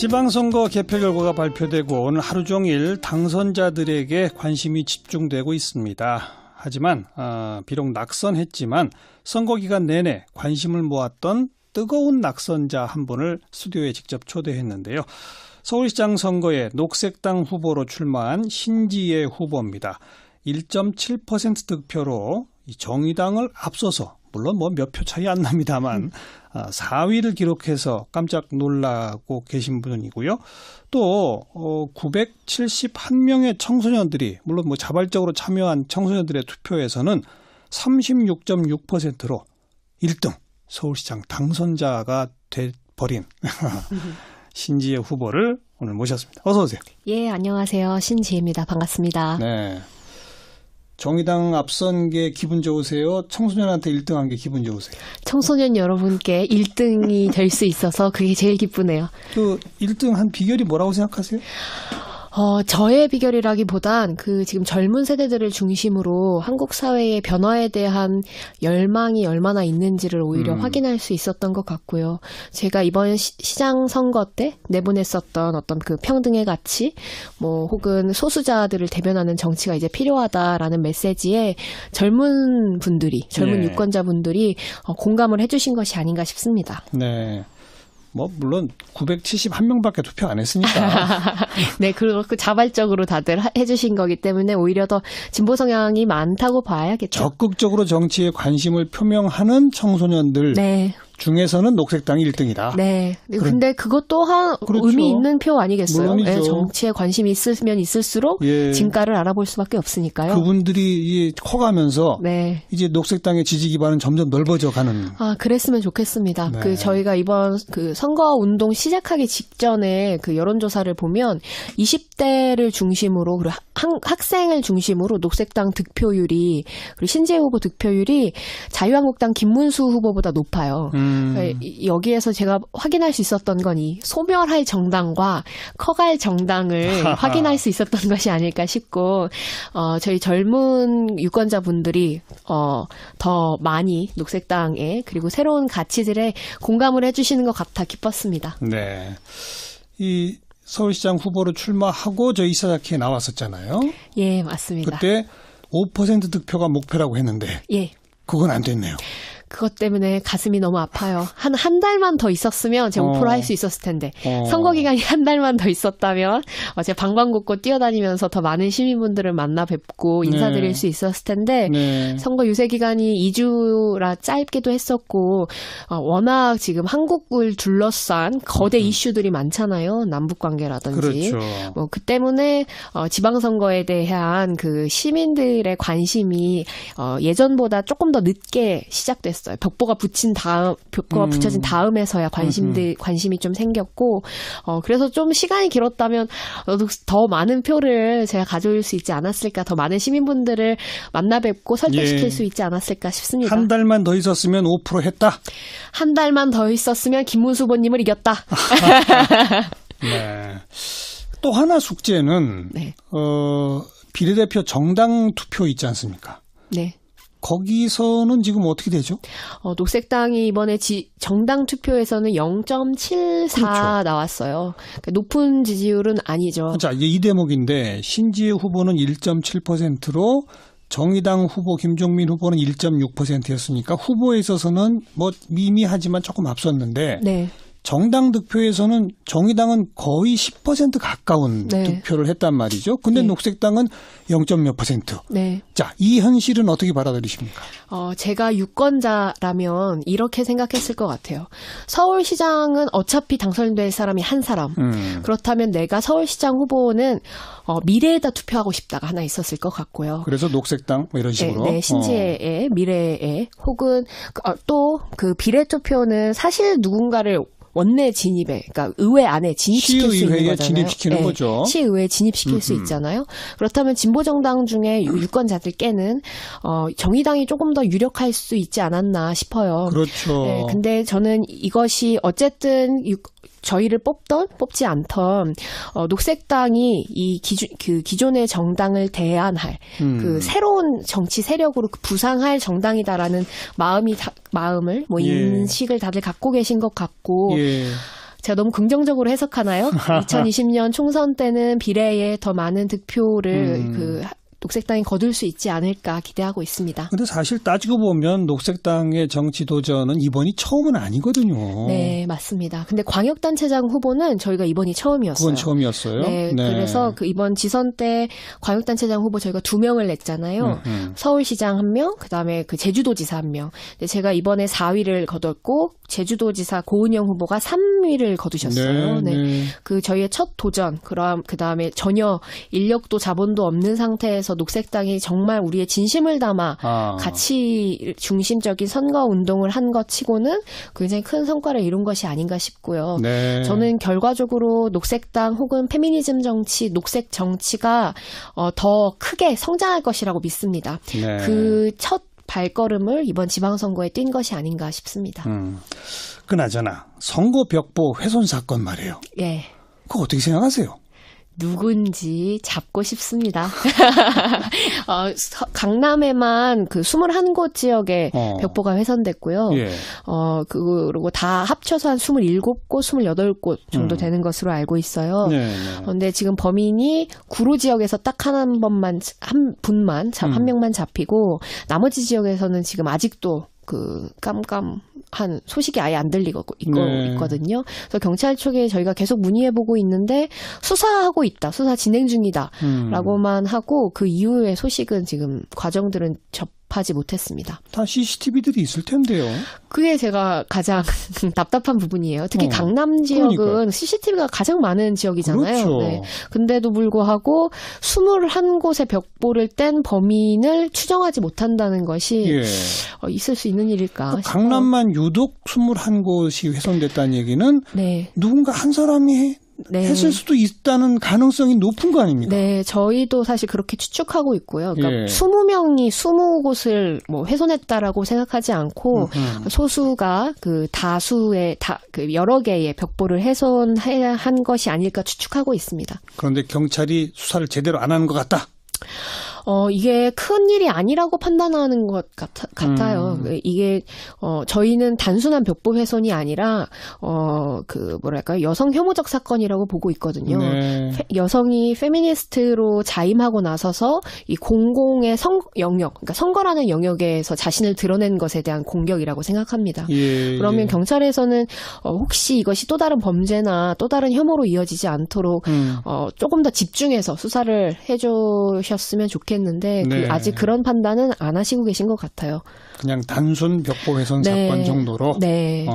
지방선거 개표 결과가 발표되고 오늘 하루 종일 당선자들에게 관심이 집중되고 있습니다. 하지만 비록 낙선했지만 선거 기간 내내 관심을 모았던 뜨거운 낙선자 한 분을 스튜디오에 직접 초대했는데요. 서울시장 선거에 녹색당 후보로 출마한 신지혜 후보입니다. 1.7% 득표로 정의당을 앞서서 물론 몇 표 차이 안 납니다만 4위를 기록해서 깜짝 놀라고 계신 분이고요. 또 971명의 청소년들이 물론 자발적으로 참여한 청소년들의 투표에서는 36.6%로 1등 서울시장 당선자가 돼버린 신지혜 후보를 오늘 모셨습니다. 어서 오세요. 예, 안녕하세요. 신지혜입니다. 반갑습니다. 네. 정의당 앞선 게 기분 좋으세요? 청소년한테 1등한 게 기분 좋으세요? 청소년 여러분께 1등이 될 수 있어서 그게 제일 기쁘네요. 그 1등 한 비결이 뭐라고 생각하세요? 저의 비결이라기보단 지금 젊은 세대들을 중심으로 한국 사회의 변화에 대한 열망이 얼마나 있는지를 오히려 확인할 수 있었던 것 같고요. 제가 이번 시장 선거 때 내보냈었던 어떤 그 평등의 가치, 혹은 소수자들을 대변하는 정치가 이제 필요하다라는 메시지에 젊은 유권자분들이 공감을 해주신 것이 아닌가 싶습니다. 네. 물론 971명밖에 투표 안 했으니까. 네, 그렇고 자발적으로 다들 해주신 거기 때문에 오히려 더 진보 성향이 많다고 봐야겠죠. 적극적으로 정치에 관심을 표명하는 청소년들 네. 중에서는 녹색당이 1등이다. 네. 근데 그것 또한 그렇죠. 의미 있는 표 아니겠어요? 네, 정치에 관심이 있으면 있을수록 진가를 알아볼 수밖에 없으니까요. 그분들이 커가면서 네. 이제 녹색당의 지지 기반은 점점 넓어져 가는. 그랬으면 좋겠습니다. 네. 저희가 이번 선거 운동 시작하기 직전에 여론조사를 보면 20대를 중심으로 그리고 학생을 중심으로 녹색당 득표율이 그리고 신지혜 후보 득표율이 자유한국당 김문수 후보보다 높아요. 여기에서 제가 확인할 수 있었던 건 이 소멸할 정당과 커갈 정당을 확인할 수 있었던 것이 아닐까 싶고 저희 젊은 유권자분들이 더 많이 녹색당에 그리고 새로운 가치들에 공감을 해주시는 것 같아 기뻤습니다. 네, 이 서울시장 후보로 출마하고 저희 이사자키에 나왔었잖아요. 예, 맞습니다. 그때 5% 득표가 목표라고 했는데 예. 그건 안 됐네요. 그것 때문에 가슴이 너무 아파요. 한 달만 더 있었으면 제가 5% 할 수 있었을 텐데 선거 기간이 한 달만 더 있었다면 제가 방방곡곡 뛰어다니면서 더 많은 시민분들을 만나 뵙고 인사드릴 수 있었을 텐데 선거 유세 기간이 2주라 짧기도 했었고 워낙 지금 한국을 둘러싼 거대 이슈들이 많잖아요. 남북관계라든지. 그렇죠. 그 때문에 지방선거에 대한 시민들의 관심이 예전보다 조금 더 늦게 시작됐어요. 벽보가 붙여진 다음에서야 관심이 좀 생겼고, 그래서 좀 시간이 길었다면 더 많은 표를 제가 가져올 수 있지 않았을까, 더 많은 시민분들을 만나 뵙고 설득시킬 수 있지 않았을까 싶습니다. 한 달만 더 있었으면 5% 했다? 한 달만 더 있었으면 김문수 후보님을 이겼다. 네. 또 하나 숙제는, 비례대표 정당 투표 있지 않습니까? 네. 거기서는 지금 어떻게 되죠? 녹색당이 이번에 정당 투표에서는 0.74 그렇죠. 나왔어요. 그러니까 높은 지지율은 아니죠. 자, 이제 이 대목인데 신지혜 후보는 1.7%로 정의당 후보 김종민 후보는 1.6%였으니까 후보에 있어서는 미미하지만 조금 앞섰는데 네. 정당 득표에서는 정의당은 거의 10% 가까운 득표를 했단 말이죠. 근데 녹색당은 0.몇 %. 네. 자, 이 현실은 어떻게 받아들이십니까? 제가 유권자라면 이렇게 생각했을 것 같아요. 서울시장은 어차피 당선될 사람이 한 사람. 그렇다면 내가 서울시장 후보는 미래에다 투표하고 싶다가 하나 있었을 것 같고요. 그래서 녹색당 이런 식으로. 네, 신지혜의 미래에 혹은 또 비례 투표는 사실 누군가를 원내 진입에, 그러니까 의회 안에 진입시킬 수 있는 거잖아요. 진입시키는 거죠. 시의회에 진입시킬 수 있잖아요. 그렇다면 진보정당 중에 유권자들께는 정의당이 조금 더 유력할 수 있지 않았나 싶어요. 그렇죠. 네, 근데 저는 이것이 어쨌든 저희를 뽑지 않던 녹색당이 이 기존의 정당을 대안할 새로운 정치 세력으로 부상할 정당이다라는 마음을 인식을 다들 갖고 계신 것 같고 제가 너무 긍정적으로 해석하나요? 2020년 총선 때는 비례에 더 많은 득표를 녹색당이 거둘 수 있지 않을까 기대하고 있습니다. 근데 사실 따지고 보면 녹색당의 정치 도전은 이번이 처음은 아니거든요. 네, 맞습니다. 근데 광역단체장 후보는 저희가 이번이 처음이었어요. 그건 처음이었어요. 네, 그래서 그 이번 지선 때 광역단체장 후보 저희가 2명을 냈잖아요. 서울시장 1명, 그다음에 그 제주도지사 1명. 근데 제가 이번에 4위를 거뒀고 제주도지사 고은영 후보가 3위를 거두셨어요. 네. 그 저희의 첫 도전, 그다음에 전혀 인력도 자본도 없는 상태에서 녹색당이 정말 우리의 진심을 담아 가치 중심적인 선거 운동을 한 것 치고는 굉장히 큰 성과를 이룬 것이 아닌가 싶고요. 네. 저는 결과적으로 녹색당 혹은 페미니즘 정치, 녹색 정치가 더 크게 성장할 것이라고 믿습니다. 네. 그 첫 발걸음을 이번 지방선거에 뛴 것이 아닌가 싶습니다. 그나저나 선거 벽보 훼손 사건 말이에요. 예. 그거 어떻게 생각하세요? 누군지 잡고 싶습니다. 강남에만 그 21곳 지역에 벽보가 훼손됐고요. 예. 그리고 다 합쳐서 한 27곳, 28곳 정도 되는 것으로 알고 있어요. 그런데 지금 범인이 구로 지역에서 딱 한 명만 잡히고 나머지 지역에서는 지금 아직도 그 깜깜한 소식이 아예 안 들리고 있거든요. 그래서 경찰 쪽에 저희가 계속 문의해보고 있는데 수사하고 있다, 수사 진행 중이다라고만 하고 그 이후의 소식은 지금 과정들은 접하지 못했습니다. 다 CCTV들이 있을 텐데요. 그게 제가 가장 답답한 부분이에요. 특히 강남 지역은 그러니까요. CCTV가 가장 많은 지역이잖아요. 그렇죠. 네. 근데도 불구하고 21곳의 벽보를 뗀 범인을 추정하지 못한다는 것이 있을 수 있는 일일까 싶어요. 강남만 유독 21곳이 훼손됐다는 얘기는 누군가 한 사람이 했을 수도 있다는 가능성이 높은 거 아닙니까? 네, 저희도 사실 그렇게 추측하고 있고요. 그러니까 20명이 20곳을 뭐 훼손했다라고 생각하지 않고 소수가 그 다수의 그 여러 개의 벽보를 훼손한 것이 아닐까 추측하고 있습니다. 그런데 경찰이 수사를 제대로 안 하는 것 같다? 이게 큰 일이 아니라고 판단하는 것 같아요. 이게, 저희는 단순한 벽보 훼손이 아니라, 여성 혐오적 사건이라고 보고 있거든요. 여성이 페미니스트로 자임하고 나서서 이 공공의 영역, 그러니까 선거라는 영역에서 자신을 드러낸 것에 대한 공격이라고 생각합니다. 그러면 경찰에서는, 혹시 이것이 또 다른 범죄나 또 다른 혐오로 이어지지 않도록, 조금 더 집중해서 수사를 해주셨으면 좋겠는데, 아직 그런 판단은 안 하시고 계신 것 같아요. 그냥 단순 벽보 훼손 사건 정도로? 네.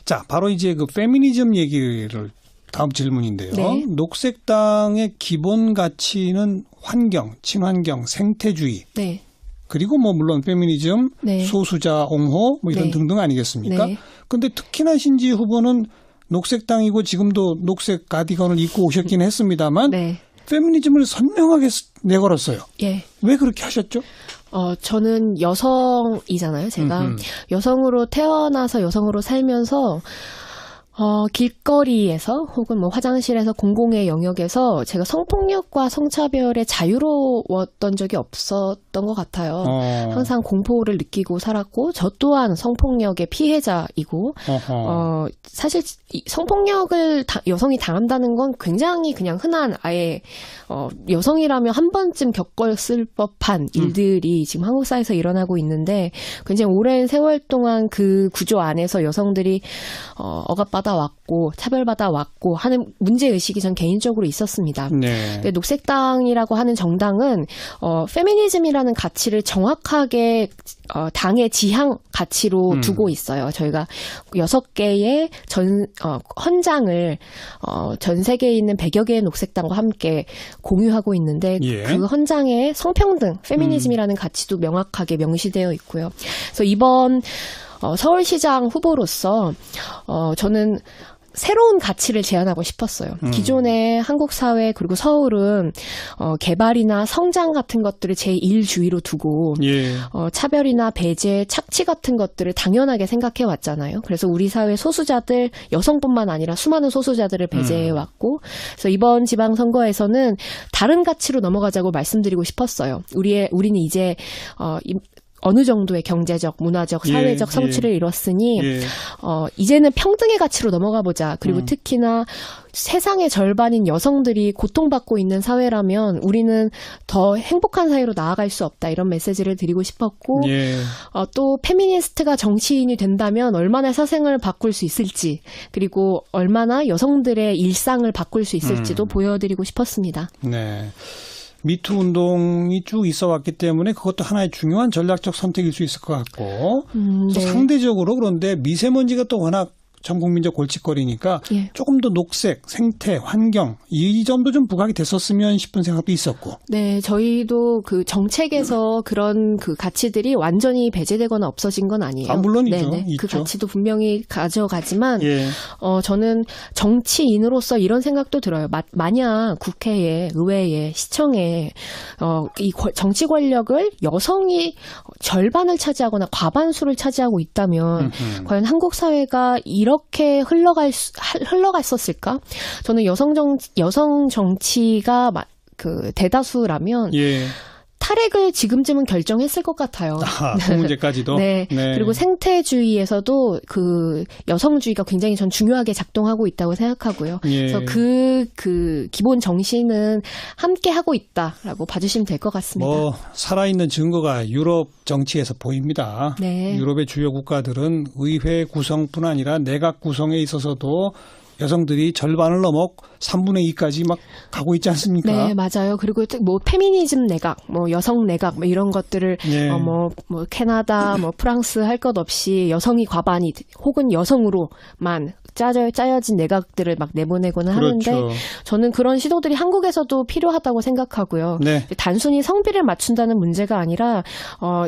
자, 바로 이제 그 페미니즘 얘기를 다음 질문인데요. 녹색당의 기본 가치는 환경, 친환경, 생태주의. 그리고 뭐 물론 페미니즘, 소수자 옹호 뭐 이런 등등 아니겠습니까? 근데 특히나 신지혜 후보는 녹색당이고 지금도 녹색 가디건을 입고 오셨긴 했습니다만 페미니즘을 선명하게 내걸었어요. 왜 그렇게 하셨죠? 저는 여성이잖아요, 제가. 여성으로 태어나서 여성으로 살면서 길거리에서 혹은 뭐 화장실에서 공공의 영역에서 제가 성폭력과 성차별에 자유로웠던 적이 없었던 것 같아요. 항상 공포를 느끼고 살았고 저 또한 성폭력의 피해자이고 사실 성폭력을 여성이 당한다는 건 굉장히 그냥 흔한 아예 여성이라면 한 번쯤 겪었을 법한 일들이 지금 한국 사회에서 일어나고 있는데 굉장히 오랜 세월 동안 그 구조 안에서 여성들이 억압받아 왔고 차별받아 왔고 하는 문제의식이 전 개인적으로 있었습니다. 근데 녹색당이라고 하는 정당은 페미니즘이라는 가치를 정확하게 당의 지향 가치로 두고 있어요. 저희가 6개의 헌장을 전 세계에 있는 100여 개의 녹색당과 함께 공유하고 있는데 그 헌장에 성평등, 페미니즘이라는 가치도 명확하게 명시되어 있고요. 그래서 이번 서울시장 후보로서 저는 새로운 가치를 제안하고 싶었어요. 기존의 한국 사회 그리고 서울은 개발이나 성장 같은 것들을 제1주의로 두고 차별이나 배제, 착취 같은 것들을 당연하게 생각해 왔잖아요. 그래서 우리 사회 소수자들, 여성뿐만 아니라 수많은 소수자들을 배제해 왔고 그래서 이번 지방선거에서는 다른 가치로 넘어가자고 말씀드리고 싶었어요. 우리는 이제 어느 정도의 경제적, 문화적, 사회적 성취를 이뤘으니 이제는 평등의 가치로 넘어가 보자. 그리고 특히나 세상의 절반인 여성들이 고통받고 있는 사회라면 우리는 더 행복한 사회로 나아갈 수 없다. 이런 메시지를 드리고 싶었고 또 페미니스트가 정치인이 된다면 얼마나 사생을 바꿀 수 있을지 그리고 얼마나 여성들의 일상을 바꿀 수 있을지도 보여드리고 싶었습니다. 네. 미투 운동이 쭉 있어 왔기 때문에 그것도 하나의 중요한 전략적 선택일 수 있을 것 같고 또 상대적으로 그런데 미세먼지가 또 워낙 전 국민적 골칫거리니까 조금 더 녹색, 생태, 환경 이 점도 좀 부각이 됐었으면 싶은 생각도 있었고. 네, 저희도 그 정책에서 그런 그 가치들이 완전히 배제되거나 없어진 건 아니에요. 물론이죠. 네네. 있죠. 그 가치도 분명히 가져가지만 저는 정치인으로서 이런 생각도 들어요. 만약 국회에, 의회에, 시청에 이 정치 권력을 여성이 절반을 차지하거나 과반수를 차지하고 있다면 과연 한국 사회가 이렇게 흘러갔었을까? 저는 여성 정치가 그 대다수라면 탈핵을 지금쯤은 결정했을 것 같아요. 그 문제까지도? 네. 그리고 생태주의에서도 그 여성주의가 굉장히 전 중요하게 작동하고 있다고 생각하고요. 그래서 그 기본 정신은 함께 하고 있다라고 봐주시면 될 것 같습니다. 살아있는 증거가 유럽 정치에서 보입니다. 네. 유럽의 주요 국가들은 의회 구성뿐 아니라 내각 구성에 있어서도 여성들이 절반을 넘어 3분의 2까지 막 가고 있지 않습니까? 네, 맞아요. 그리고 뭐 페미니즘 내각, 뭐 여성 내각, 뭐 이런 것들을 뭐 캐나다, 뭐 프랑스 할 것 없이 여성이 과반이 혹은 여성으로만 짜여진 내각들을 막 내보내고는 하는데 저는 그런 시도들이 한국에서도 필요하다고 생각하고요. 단순히 성비를 맞춘다는 문제가 아니라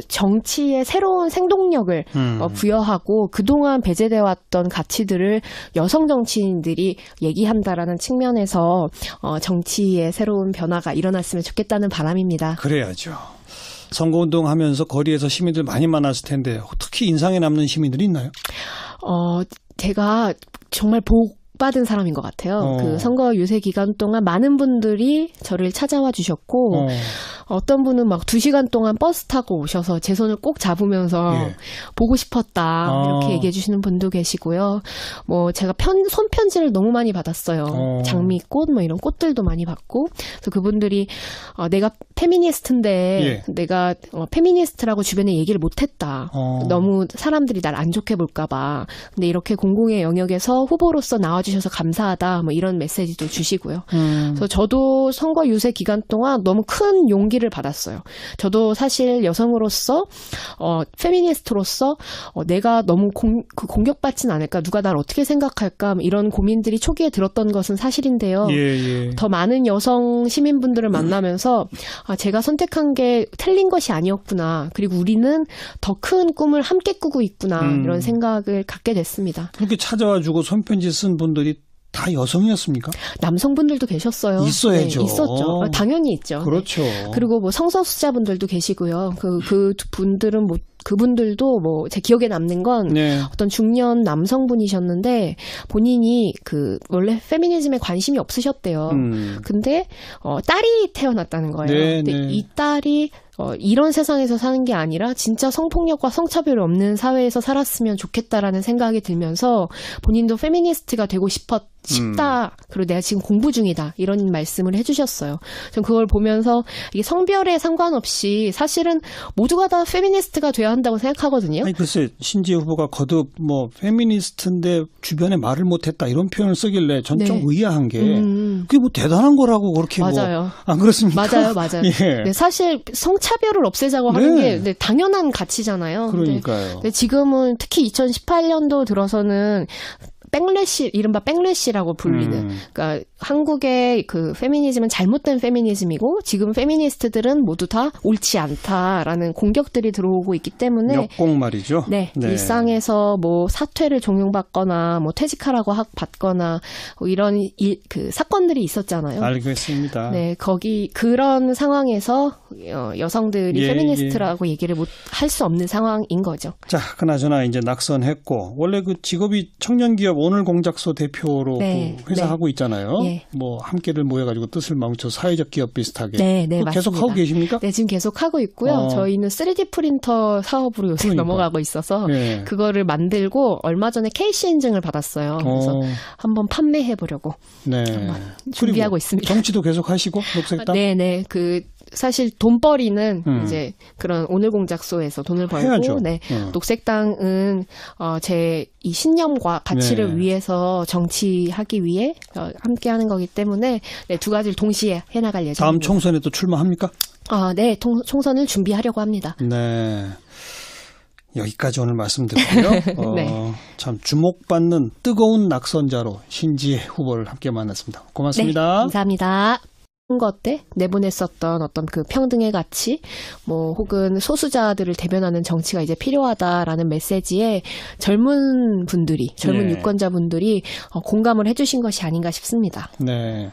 정치의 새로운 생동력을 부여하고 그동안 배제되어 왔던 가치들을 여성 정치인들이 얘기한다라는 측면에서 정치의 새로운 변화가 일어났으면 좋겠다는 바람입니다. 그래야죠. 선거운동 하면서 거리에서 시민들 많이 만났을 텐데 특히 인상에 남는 시민들이 있나요? 제가 정말 받은 사람인 것 같아요. 그 선거 유세 기간 동안 많은 분들이 저를 찾아와 주셨고 어떤 분은 막 2시간 동안 버스 타고 오셔서 제 손을 꼭 잡으면서 보고 싶었다 이렇게 얘기해 주시는 분도 계시고요. 뭐 제가 손편지를 너무 많이 받았어요. 장미꽃 뭐 이런 꽃들도 많이 받고 그래서 그분들이 내가 페미니스트인데 내가 페미니스트라고 주변에 얘기를 못했다. 너무 사람들이 날 안 좋게 볼까 봐. 근데 이렇게 공공의 영역에서 후보로서 나와주셔서 감사하다. 뭐 이런 메시지도 주시고요. 그래서 저도 선거 유세 기간 동안 너무 큰 용기를 받았어요. 저도 사실 여성으로서 페미니스트로서 내가 너무 공격받진 않을까, 누가 날 어떻게 생각할까 이런 고민들이 초기에 들었던 것은 사실인데요. 더 많은 여성 시민분들을 만나면서 제가 선택한 게 틀린 것이 아니었구나. 그리고 우리는 더 큰 꿈을 함께 꾸고 있구나. 이런 생각을 갖게 됐습니다. 그렇게 찾아와주고 손편지 쓴 분들이 다 여성이었습니까? 남성분들도 계셨어요. 있어야죠. 네, 있었죠. 당연히 있죠. 그렇죠. 네. 그리고 뭐 성소수자분들도 계시고요. 그 분들은 뭐 그분들도 뭐 제 기억에 남는 건 어떤 중년 남성분이셨는데 본인이 그 원래 페미니즘에 관심이 없으셨대요. 근데 딸이 태어났다는 거예요. 근데 이 딸이 이런 세상에서 사는 게 아니라 진짜 성폭력과 성차별이 없는 사회에서 살았으면 좋겠다라는 생각이 들면서 본인도 페미니스트가 되고 싶다. 그리고 내가 지금 공부 중이다. 이런 말씀을 해주셨어요. 전 그걸 보면서 이게 성별에 상관없이 사실은 모두가 다 페미니스트가 돼야 한다고 생각하거든요. 아니 글쎄 신지혜 후보가 거듭 뭐 페미니스트인데 주변에 말을 못했다 이런 표현을 쓰길래 전 좀 의아한 게 그게 뭐 대단한 거라고 그렇게 맞아요. 뭐 안 그렇습니까? 맞아요. 네, 사실 성차별을 없애자고 하는 게 당연한 가치잖아요. 그러니까요. 근데 지금은 특히 2018년도 들어서는 이른바 백래시라고 불리는, 그러니까 한국의 그 페미니즘은 잘못된 페미니즘이고 지금 페미니스트들은 모두 다 옳지 않다라는 공격들이 들어오고 있기 때문에 역공 말이죠. 네, 일상에서 뭐 사퇴를 종용받거나 뭐 퇴직하라고 받거나 뭐 이런 그 사건들이 있었잖아요. 알겠습니다. 네, 그런 상황에서 여성들이 페미니스트라고 얘기를 할 수 없는 상황인 거죠. 자, 그나저나 이제 낙선했고 원래 그 직업이 청년기업 오늘 공작소 대표로 네, 그 회사 네. 하고 있잖아요. 예. 뭐 함께를 모여가지고 뜻을 멈춰 사회적 기업 비슷하게. 네, 네, 그거 계속 맞습니다. 하고 계십니까? 네, 지금 계속 하고 있고요. 저희는 3D 프린터 사업으로 요새 그러니까. 넘어가고 있어서 네. 그거를 만들고 얼마 전에 KC 인증을 받았어요. 그래서 한번 판매해 보려고 네. 준비하고 그리고 있습니다. 정치도 계속 하시고 녹색당. 네, 네. 사실 돈벌이는 이제 그런 오늘 공작소에서 돈을 벌고, 해야죠. 네. 녹색당은 제 이 신념과 가치를 네. 위해서 정치하기 위해 함께하는 거기 때문에 네, 두 가지를 동시에 해나갈 예정입니다. 다음 총선에 또 출마합니까? 네, 총선을 준비하려고 합니다. 네. 여기까지 오늘 말씀드리고요. 네. 참 주목받는 뜨거운 낙선자로 신지혜 후보를 함께 만났습니다. 고맙습니다. 네, 감사합니다. 선거 때 내보냈었던 어떤 그 평등의 가치, 뭐 혹은 소수자들을 대변하는 정치가 이제 필요하다라는 메시지에 젊은 네. 유권자분들이 공감을 해주신 것이 아닌가 싶습니다. 네.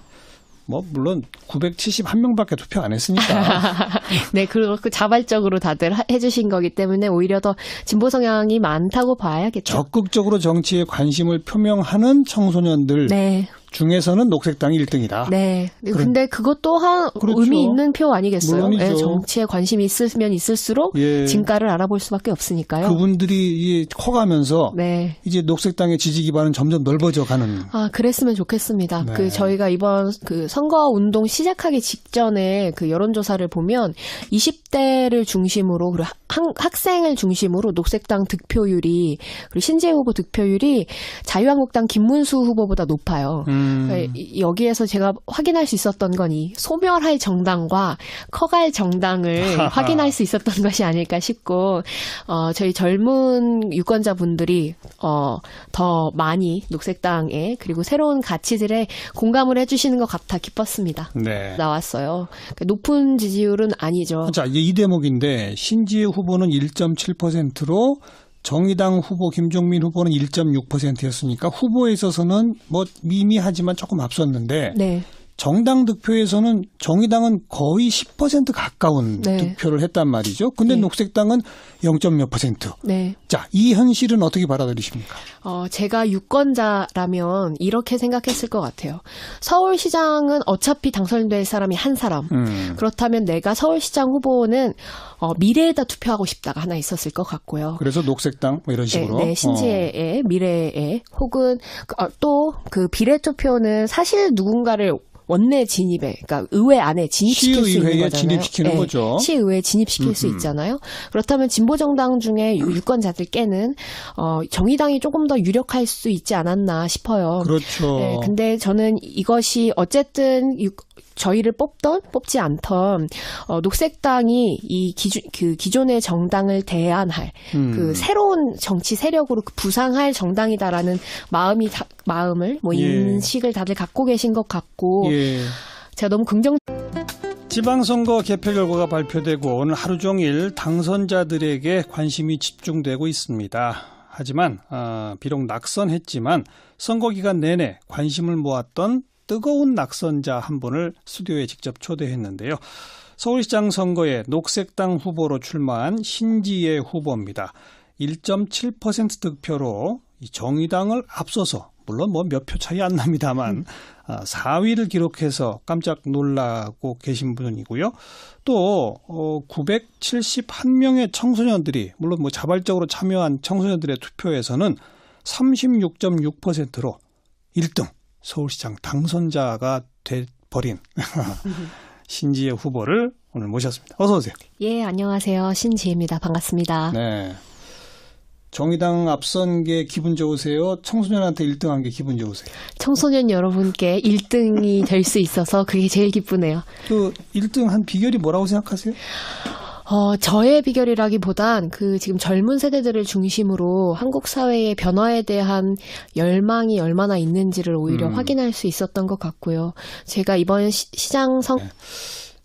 뭐 물론 971명밖에 투표 안 했으니까. 네, 그렇고 자발적으로 다들 해주신 거기 때문에 오히려 더 진보 성향이 많다고 봐야겠죠. 적극적으로 정치에 관심을 표명하는 청소년들 네. 중에서는 녹색당이 1등이다. 네. 근데 그것 또한 그렇죠. 의미 있는 표 아니겠어요? 물론이죠. 네, 정치에 관심이 있으면 있을수록 예. 진가를 알아볼 수밖에 없으니까요. 그분들이 커가면서 네. 이제 녹색당의 지지 기반은 점점 넓어져 가는. 그랬으면 좋겠습니다. 네. 저희가 이번 선거 운동 시작하기 직전에 여론조사를 보면 20대를 중심으로 그리고 학생을 중심으로 녹색당 득표율이 그리고 신재혜 후보 득표율이 자유한국당 김문수 후보보다 높아요. 여기에서 제가 확인할 수 있었던 건 이 소멸할 정당과 커갈 정당을 확인할 수 있었던 것이 아닐까 싶고 저희 젊은 유권자분들이 더 많이 녹색당에 그리고 새로운 가치들에 공감을 해주시는 것 같아 기뻤습니다. 네. 나왔어요. 높은 지지율은 아니죠. 자, 이제 이 대목인데 신지혜 후보는 1.7%로 정의당 후보 김종민 후보는 1.6%였으니까 후보에 있어서는 뭐 미미하지만 조금 앞섰는데 네. 정당 득표에서는 정의당은 거의 10% 가까운 네. 득표를 했단 말이죠. 근데 네. 녹색당은 0.몇 %. 네. 자, 이 현실은 어떻게 받아들이십니까? 제가 유권자라면 이렇게 생각했을 것 같아요. 서울시장은 어차피 당선될 사람이 한 사람. 그렇다면 내가 서울시장 후보는 미래에다 투표하고 싶다가 하나 있었을 것 같고요. 그래서 녹색당 뭐 이런 식으로. 네, 신지혜의 미래에 혹은 또 비례투표는 사실 누군가를 원내 진입에, 그러니까 의회 안에 진입시킬 수 있는 시의회에 거잖아요. 진입시키는 거죠. 시의회에 진입시킬 수 있잖아요. 그렇다면 진보정당 중에 유권자들께는 정의당이 조금 더 유력할 수 있지 않았나 싶어요. 그렇죠. 네, 근데 저는 이것이 어쨌든 저희를 뽑지 않던 녹색당이 이 기존의 정당을 대안할 새로운 정치 세력으로 부상할 정당이다라는 마음을 예. 인식을 다들 갖고 계신 것 같고 예. 제가 너무 지방선거 개표 결과가 발표되고 오늘 하루 종일 당선자들에게 관심이 집중되고 있습니다. 하지만 비록 낙선했지만 선거 기간 내내 관심을 모았던 뜨거운 낙선자 한 분을 스튜디오에 직접 초대했는데요. 서울시장 선거에 녹색당 후보로 출마한 신지혜 후보입니다. 1.7% 득표로 정의당을 앞서서 물론 뭐 몇 표 차이 안 납니다만 4위를 기록해서 깜짝 놀라고 계신 분이고요. 또 971명의 청소년들이 물론 뭐 자발적으로 참여한 청소년들의 투표에서는 36.6%로 1등 서울시장 당선자가 돼버린 신지혜 후보를 오늘 모셨습니다. 어서 오세요. 예, 안녕하세요. 신지혜입니다. 반갑습니다. 네. 정의당 앞선 게 기분 좋으세요? 청소년한테 1등한 게 기분 좋으세요? 청소년 여러분께 1등이 될 수 있어서 그게 제일 기쁘네요. 그 1등 한 비결이 뭐라고 생각하세요? 저의 비결이라기보단 지금 젊은 세대들을 중심으로 한국 사회의 변화에 대한 열망이 얼마나 있는지를 오히려 확인할 수 있었던 것 같고요. 제가 이번 시장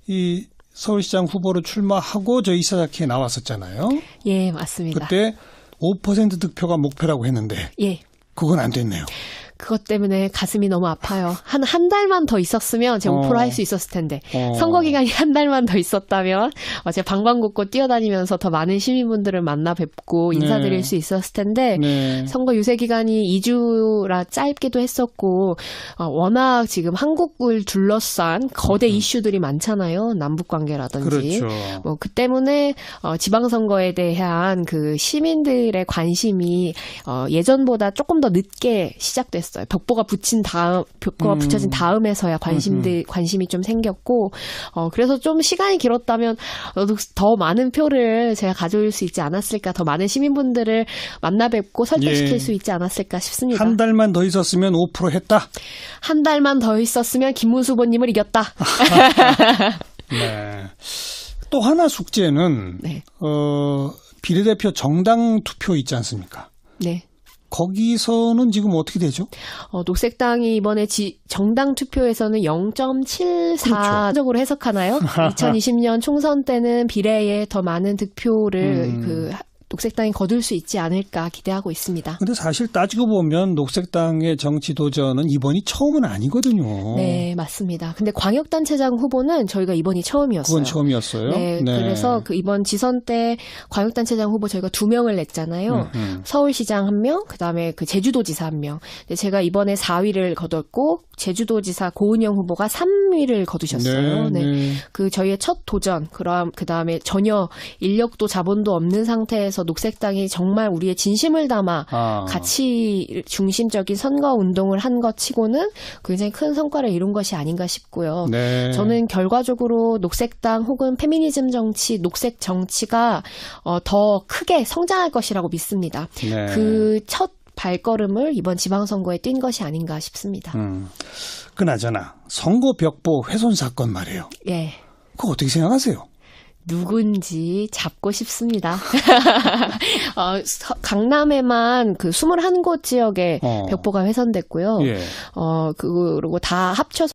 이 서울시장 후보로 출마하고 저희 이사자키에 나왔었잖아요. 예, 맞습니다. 그때 5% 득표가 목표라고 했는데 예. 그건 안 됐네요. 그것 때문에 가슴이 너무 아파요. 한 달만 더 있었으면 제가 5% 할 수 있었을 텐데 선거 기간이 한 달만 더 있었다면 제가 방방곡곡 뛰어다니면서 더 많은 시민분들을 만나 뵙고 인사드릴 수 있었을 텐데 선거 유세 기간이 2주라 짧기도 했었고 워낙 지금 한국을 둘러싼 거대 이슈들이 많잖아요. 남북 관계라든지. 그렇죠. 그 때문에 지방선거에 대한 그 시민들의 관심이 예전보다 조금 더 늦게 시작됐어요. 벽보가 붙여진 다음에서야 관심이 좀 생겼고, 그래서 좀 시간이 길었다면 더 많은 표를 제가 가져올 수 있지 않았을까, 더 많은 시민분들을 만나 뵙고 설득시킬 수 있지 않았을까 싶습니다. 한 달만 더 있었으면 5% 했다? 한 달만 더 있었으면 김문수 후보님을 이겼다. 네. 또 하나 숙제는 비례대표 정당 투표 있지 않습니까? 네. 거기서는 지금 어떻게 되죠? 녹색당이 이번에 정당 투표에서는 0.74적으로 해석하나요? 2020년 총선 때는 비례에 더 많은 득표를 녹색당이 거둘 수 있지 않을까 기대하고 있습니다. 근데 사실 따지고 보면 녹색당의 정치 도전은 이번이 처음은 아니거든요. 네, 맞습니다. 근데 광역단체장 후보는 저희가 이번이 처음이었어요. 그건 처음이었어요? 네, 그래서 이번 지선 때 광역단체장 후보 저희가 2명을 냈잖아요. 서울시장 1명, 그다음에 제주도지사 1명. 근데 제가 이번에 4위를 거뒀고 제주도지사 고은영 후보가 3위를 거두셨어요. 저희의 첫 도전, 그다음에 전혀 인력도 자본도 없는 상태에서 녹색당이 정말 우리의 진심을 담아 가치 중심적인 선거 운동을 한 것 치고는 굉장히 큰 성과를 이룬 것이 아닌가 싶고요. 저는 결과적으로 녹색당 혹은 페미니즘 정치, 녹색 정치가 더 크게 성장할 것이라고 믿습니다. 그 첫 발걸음을 이번 지방선거에 뛴 것이 아닌가 싶습니다. 그나저나 선거 벽보 훼손 사건 말이에요. 예. 그거 어떻게 생각하세요? 누군지 잡고 싶습니다. 강남에만 21곳 지역에 벽보가 훼손됐고요. 그리고 다 합쳐서